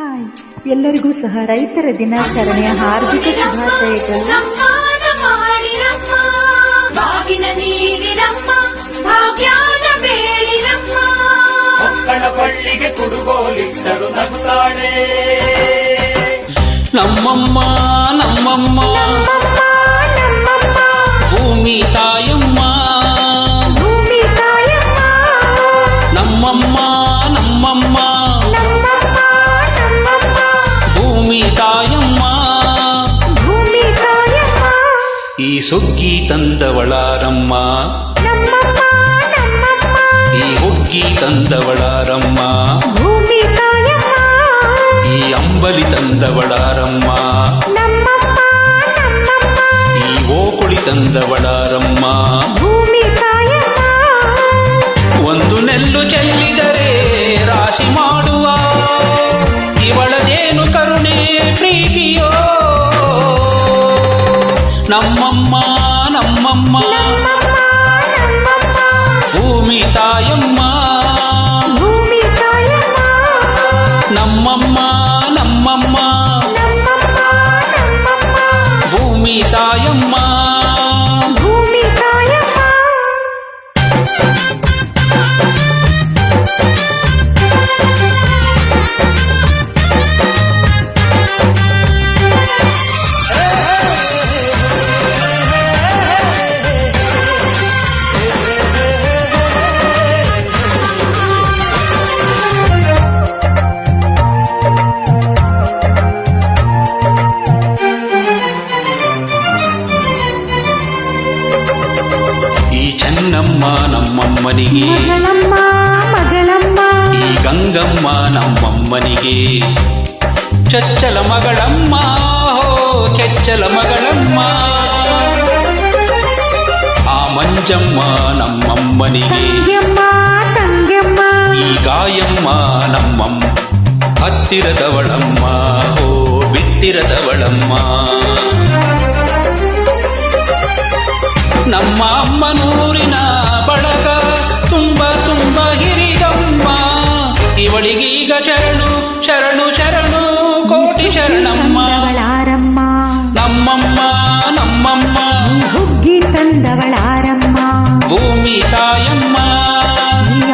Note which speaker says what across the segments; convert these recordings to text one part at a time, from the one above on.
Speaker 1: Hi, ಎಲ್ಲರಿಗೂ ಸಹ ರೈತರ ದಿನಾಚರಣೆಯ ಹಾರ್ದಿಕ ಶುಭಾಶಯಗಳು.
Speaker 2: ಮಕ್ಕಳ ಪಳ್ಳಿಗೆ ಕುಡುಗೋಲಿಟ್ಟರು ನಗುತ್ತಾಳೆ
Speaker 3: ನಮ್ಮಮ್ಮ ನಮ್ಮಮ್ಮ ಭೂಮಿ ತಾಯಮ್ಮ, ನಮ್ಮಮ್ಮ ನಮ್ಮಮ್ಮ ಭೂಮಿ ತಾಯಮ್ಮ. ಈ ಸುಗ್ಗಿ ತಂದವಳಾರಮ್ಮ, ಈ ಹುಗ್ಗಿ ತಂದವಳಾರಮ್ಮ, ಈ ಅಂಬಲಿ ತಂದವಳಾರಮ್ಮ, ಈ ಓಕುಳಿ ತಂದವಳಾರಮ್ಮ. ಒಂದು ನೆಲ್ಲು ಚೆಲ್ಲಿದರೆ ರಾಶಿ ಮಾಡುವ ಇವಳದೇನು ಕರುಣೆ ಪ್ರೀತಿಯೋ. ನಮ್ಮಮ್ಮ ನಮ್ಮಮ್ಮ ಭೂಮಿ ತಾಯಮ್ಮ, ನಮ್ಮಮ್ಮ ನಮ್ಮಮ್ಮ ಭೂಮಿ ತಾಯಮ್ಮ. ಚೆನ್ನಮ್ಮ ನಮ್ಮಮ್ಮನಿಗೆ, ಈ ಗಂಗಮ್ಮ ನಮ್ಮಮ್ಮನಿಗೆ, ಚಚ್ಚಲ ಮಗಳಮ್ಮ ಹೋ ಚೆಚ್ಚಲ ಮಗಳಮ್ಮ. ಆ ಮಂಜಮ್ಮ ನಮ್ಮಮ್ಮನಿಗೆ, ಈ ಗಾಯಮ್ಮ ನಮ್ಮಮ್ಮ ಹತ್ತಿರದವಳಮ್ಮ ಹೋ ಬಿತ್ತಿರದವಳಮ್ಮ. ನಮ್ಮ ಅಮ್ಮನೂರಿನ ಬಳಗ ತುಂಬ ತುಂಬ ಹಿರಿದಮ್ಮ, ಇವಳಿಗೀಗ ಶರಣು ಶರಣು ಶರಣು ಕೋಟಿ ಶರಣಮ್ಮ. ನಮ್ಮಮ್ಮ ನಮ್ಮಮ್ಮ
Speaker 1: ಹುಗ್ಗಿ ತಂದವಳಾರಮ್ಮ,
Speaker 3: ಭೂಮಿ ತಾಯಮ್ಮ,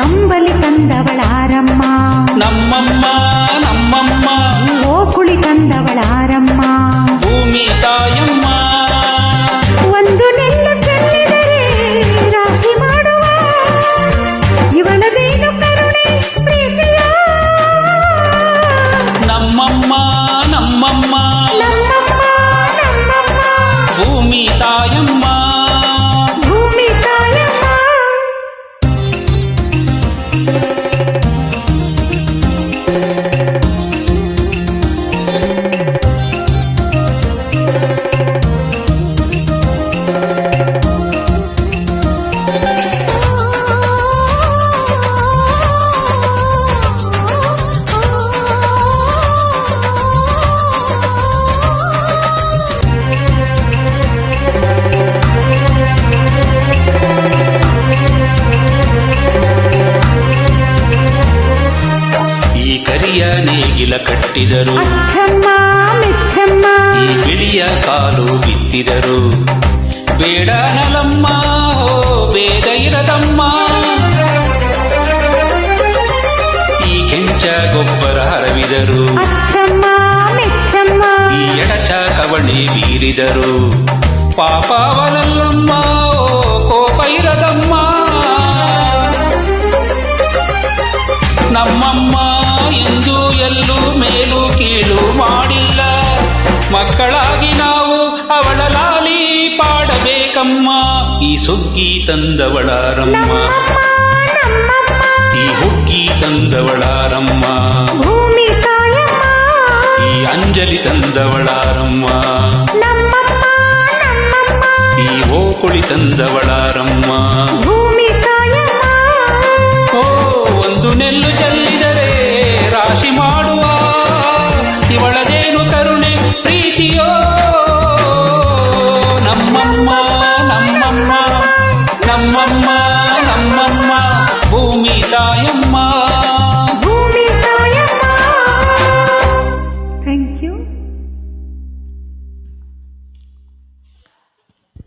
Speaker 1: ಅಂಬಲಿ ತಂದವಳಾರಮ್ಮ,
Speaker 3: ನಮ್ಮಮ್ಮ ನಮ್ಮಮ್ಮ
Speaker 1: ಓಕುಳಿ ತಂದವಳಾರಮ್ಮ,
Speaker 3: ಭೂಮಿ ತಾಯಮ್ಮ.
Speaker 1: ಒಂದು ನೆಲ್ಲು ಚೆಲ್ಲಿದರೆ ರಾಶಿ ಮಾಡುವ ಇವಳದೇನು ಕರುಣೆ ಪ್ರೀತಿಯ.
Speaker 3: ನಮ್ಮಮ್ಮ ನಮ್ಮಮ್ಮ ಭೂಮಿ ತಾಯಮ್ಮ,
Speaker 1: ಭೂಮಿ ತಾಯಮ್ಮ.
Speaker 3: ಕರಿಯ ನೇಗಿಲ ಕಟ್ಟಿದರು,
Speaker 1: ಅಚ್ಚಮ್ಮ ಮೆಚ್ಚಮ್ಮ,
Speaker 3: ಈ ಬಿಳಿಯ ಕಾಲು ಬಿತ್ತಿದರು. ಬೇಡ ನಲಮ್ಮ ಹೋ ಬೇಗ ಇರದಮ್ಮ, ಈ ಕೆಂಚ ಗೊಬ್ಬರ ಹರವಿದರು.
Speaker 1: ಅಚ್ಚಮ್ಮ ಮೆಚ್ಚಮ್ಮ,
Speaker 3: ಈ ಎಡಚ ಕವಣೆ ಬೀರಿದರು. ಪಾಪವಲಲ್ಲಮ್ಮ ಓ ಕೋಪ ಇರದಮ್ಮ. ನಮ್ಮಮ್ಮ ಎಂದು ಎಲ್ಲೂ ಮೇಲೂ ಕೀಳು ಮಾಡಿಲ್ಲ, ಮಕ್ಕಳಾಗಿ ನಾವು ಅವಳ ಲಾಲಿ ಪಾಡಬೇಕಮ್ಮ. ಈ ಸುಗ್ಗಿ ತಂದವಳಾರಮ್ಮ, ಈ ಹುಗ್ಗಿ ತಂದವಳಾರಮ್ಮ,
Speaker 1: ಭೂಮಿ ತಾಯಮ್ಮ,
Speaker 3: ಈ ಅಂಜಲಿ ತಂದವಳಾರಮ್ಮ, ಈ ಓಕುಳಿ ತಂದವಳಾರಮ್ಮ.
Speaker 1: ಭೂಮಿ ತಾಯಮ್ಮ.
Speaker 3: ಓ ಒಂದು ನೆಲ್ಲು ಚೆಲ್ಲಿದರೆ ರಾಶಿ ಮಾಡುವ ಇವಳದೇನು ಕರುಣೆ ಪ್ರೀತಿಯೋ. ನಮ್ಮಮ್ಮ ನಮ್ಮಮ್ಮ ನಮ್ಮಮ್ಮ ನಮ್ಮಮ್ಮ ಭೂಮಿ ತಾಯಮ್ಮ,
Speaker 1: ಭೂಮಿ ತಾಯಮ್ಮ. Thank you.